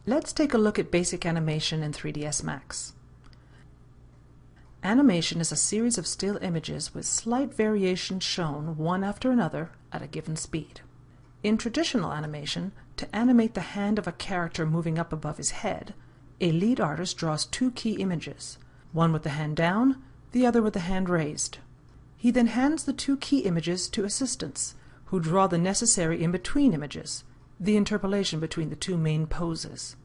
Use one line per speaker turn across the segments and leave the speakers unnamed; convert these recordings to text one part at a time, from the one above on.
Let's take a look at basic animation in 3ds Max. Animation is a series of still images with slight variations shown one after another at a given speed. In traditional animation, to animate the hand of a character moving up above his head, a lead artist draws two key images, one with the hand down, the other with the hand raised. He then hands the two key images to assistants, who draw the necessary in-between images, the interpolation between the two main poses.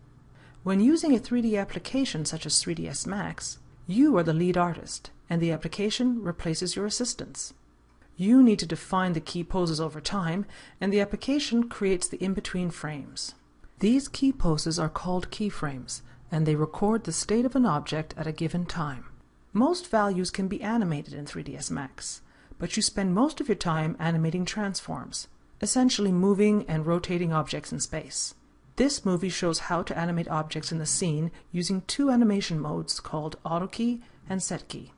When using a 3D application such as 3ds Max, you are the lead artist, and the application replaces your assistants. You need to define the key poses over time, and the application creates the in-between frames. These key poses are called keyframes, and they record the state of an object at a given time. Most values can be animated in 3ds Max, but you spend most of your time animating transforms, essentially moving and rotating objects in space. This movie shows how to animate objects in the scene using two animation modes called Auto Key and Set Key.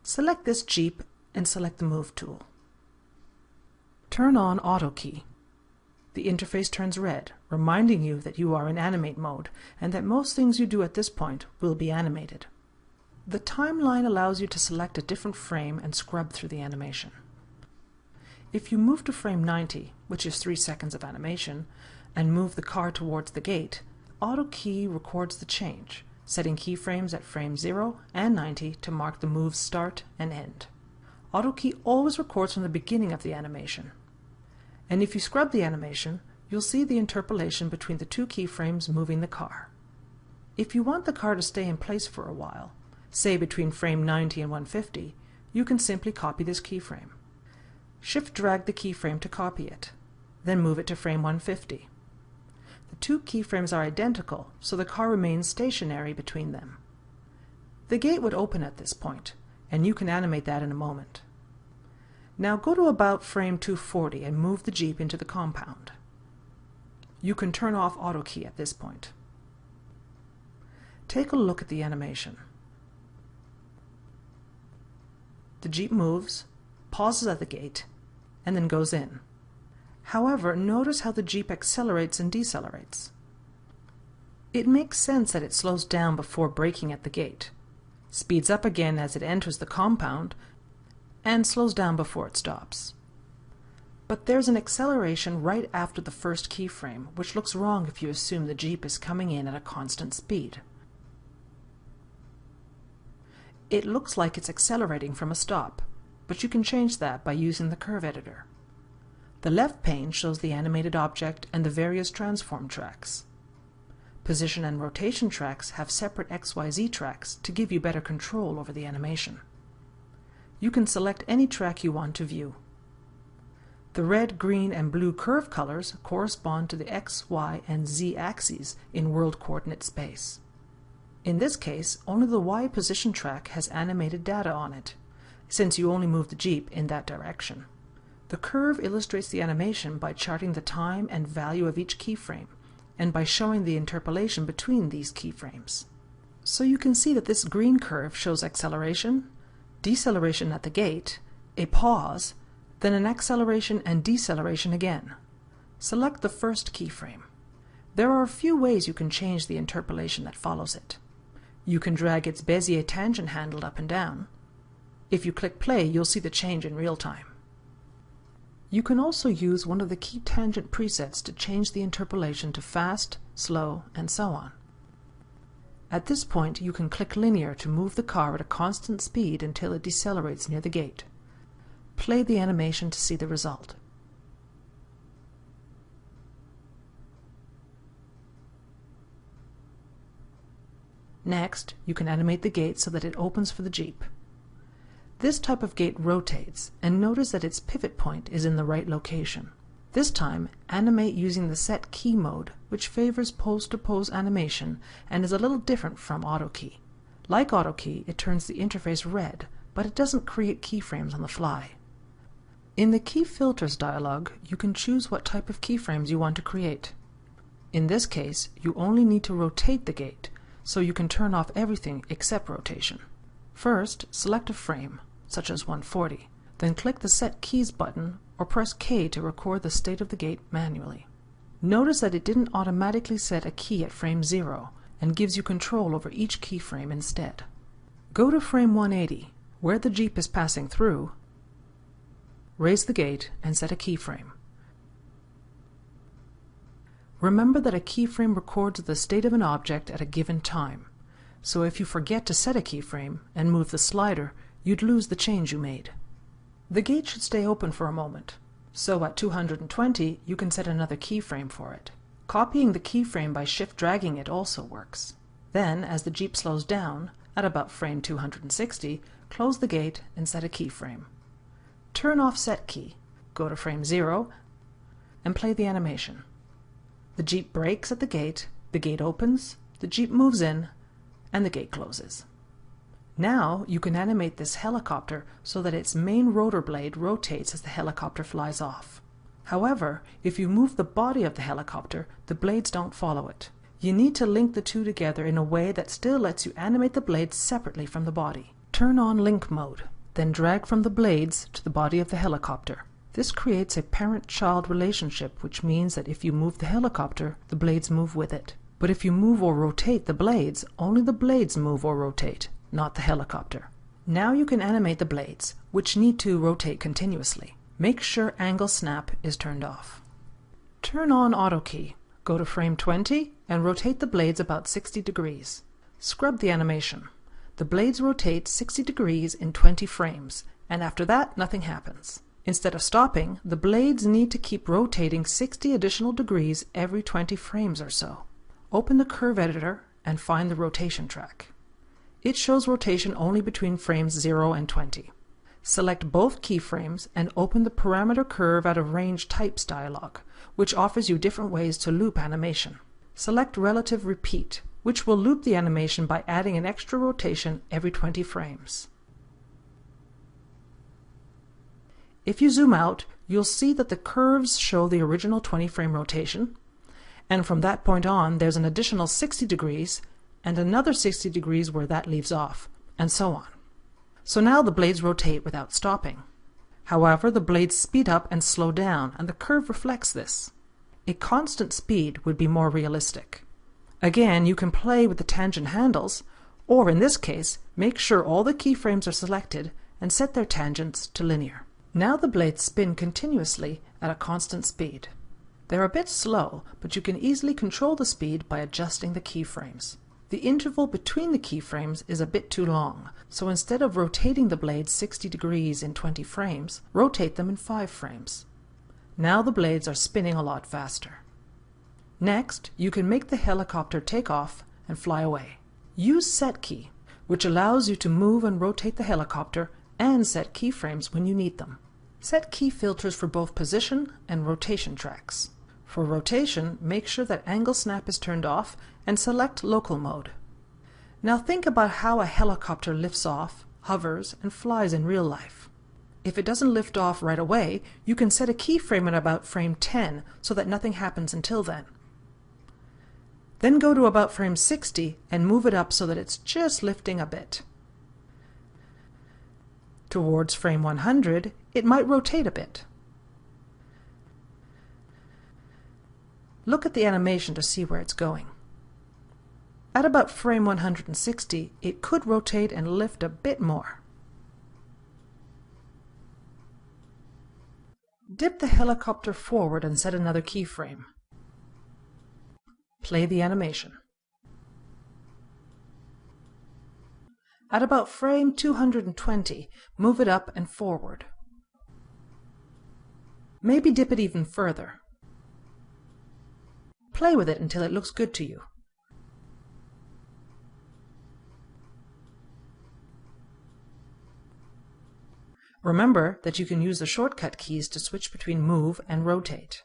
Select this Jeep and select the Move tool. Turn on Auto Key. The interface turns red, reminding you that you are in animate mode and that most things you do at this point will be animated. The timeline allows you to select a different frame and scrub through the animation. If you move to frame 90, which is 3 seconds of animation, and move the car towards the gate, Auto Key records the change, setting keyframes at frame 0 and 90 to mark the move's start and end. Auto Key always records from the beginning of the animation. And if you scrub the animation, you'll see the interpolation between the two keyframes moving the car. If you want the car to stay in place for a while, say between frame 90 and 150, you can simply copy this keyframe. Shift-drag the keyframe to copy it, then move it to frame 150. The two keyframes are identical, so the car remains stationary between them. The gate would open at this point, and you can animate that in a moment. Now go to about frame 240 and move the Jeep into the compound. You can turn off Auto Key at this point. Take a look at the animation. The Jeep moves, pauses at the gate, and then goes in. However, notice how the Jeep accelerates and decelerates. It makes sense that it slows down before braking at the gate, speeds up again as it enters the compound, and slows down before it stops. But there's an acceleration right after the first keyframe, which looks wrong if you assume the Jeep is coming in at a constant speed. It looks like it's accelerating from a stop, but you can change that by using the curve editor. The left pane shows the animated object and the various transform tracks. Position and rotation tracks have separate XYZ tracks to give you better control over the animation. You can select any track you want to view. The red, green, and blue curve colors correspond to the X, Y, and Z axes in world coordinate space. In this case, only the Y position track has animated data on it, since you only move the Jeep in that direction. The curve illustrates the animation by charting the time and value of each keyframe, and by showing the interpolation between these keyframes. So you can see that this green curve shows acceleration, deceleration at the gate, a pause, then an acceleration and deceleration again. Select the first keyframe. There are a few ways you can change the interpolation that follows it. You can drag its Bezier tangent handle up and down. If you click play, you'll see the change in real time. You can also use one of the key tangent presets to change the interpolation to fast, slow, and so on. At this point, you can click linear to move the car at a constant speed until it decelerates near the gate. Play the animation to see the result. Next, you can animate the gate so that it opens for the Jeep. This type of gate rotates, and notice that its pivot point is in the right location. This time, animate using the Set Key mode, which favors pose-to-pose animation and is a little different from Auto Key. Like Auto Key, it turns the interface red, but it doesn't create keyframes on the fly. In the Key Filters dialog, you can choose what type of keyframes you want to create. In this case, you only need to rotate the gate, so you can turn off everything except rotation. First, select a frame, such as 140, then click the Set Keys button or press K to record the state of the gate manually. Notice that it didn't automatically set a key at frame 0 and gives you control over each keyframe instead. Go to frame 180, where the Jeep is passing through, raise the gate and set a keyframe. Remember that a keyframe records the state of an object at a given time, so if you forget to set a keyframe and move the slider, you'd lose the change you made. The gate should stay open for a moment, so at 220 you can set another keyframe for it. Copying the keyframe by shift-dragging it also works. Then, as the Jeep slows down, at about frame 260, close the gate and set a keyframe. Turn off Set Key, go to frame 0, and play the animation. The Jeep brakes at the gate opens, the Jeep moves in, and the gate closes. Now you can animate this helicopter so that its main rotor blade rotates as the helicopter flies off. However, if you move the body of the helicopter, the blades don't follow it. You need to link the two together in a way that still lets you animate the blades separately from the body. Turn on Link Mode, then drag from the blades to the body of the helicopter. This creates a parent-child relationship, which means that if you move the helicopter, the blades move with it. But if you move or rotate the blades, only the blades move or rotate, not the helicopter. Now you can animate the blades, which need to rotate continuously. Make sure Angle Snap is turned off. Turn on Auto Key, go to frame 20, and rotate the blades about 60 degrees. Scrub the animation. The blades rotate 60 degrees in 20 frames, and after that, nothing happens. Instead of stopping, the blades need to keep rotating 60 additional degrees every 20 frames or so. Open the curve editor and find the rotation track. It shows rotation only between frames 0 and 20. Select both keyframes and open the parameter curve out of range types dialog, which offers you different ways to loop animation. Select relative repeat, which will loop the animation by adding an extra rotation every 20 frames. If you zoom out, you'll see that the curves show the original 20-frame rotation, and from that point on there's an additional 60 degrees and another 60 degrees where that leaves off, and so on. So now the blades rotate without stopping. However, the blades speed up and slow down, and the curve reflects this. A constant speed would be more realistic. Again, you can play with the tangent handles, or in this case, make sure all the keyframes are selected and set their tangents to linear. Now the blades spin continuously at a constant speed. They're a bit slow, but you can easily control the speed by adjusting the keyframes. The interval between the keyframes is a bit too long, so instead of rotating the blades 60 degrees in 20 frames, rotate them in 5 frames. Now the blades are spinning a lot faster. Next, you can make the helicopter take off and fly away. Use Set Key, which allows you to move and rotate the helicopter and set keyframes when you need them. Set key filters for both position and rotation tracks. For rotation, make sure that Angle Snap is turned off and select Local Mode. Now think about how a helicopter lifts off, hovers, and flies in real life. If it doesn't lift off right away, you can set a keyframe at about frame 10 so that nothing happens until then. Then go to about frame 60 and move it up so that it's just lifting a bit. Towards frame 100, it might rotate a bit. Look at the animation to see where it's going. At about frame 160, it could rotate and lift a bit more. Dip the helicopter forward and set another keyframe. Play the animation. At about frame 220, move it up and forward. Maybe dip it even further. Play with it until it looks good to you. Remember that you can use the shortcut keys to switch between move and rotate.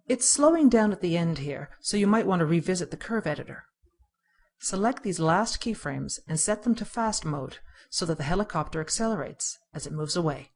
It's slowing down at the end here, so you might want to revisit the curve editor. Select these last keyframes and set them to fast mode so that the helicopter accelerates as it moves away.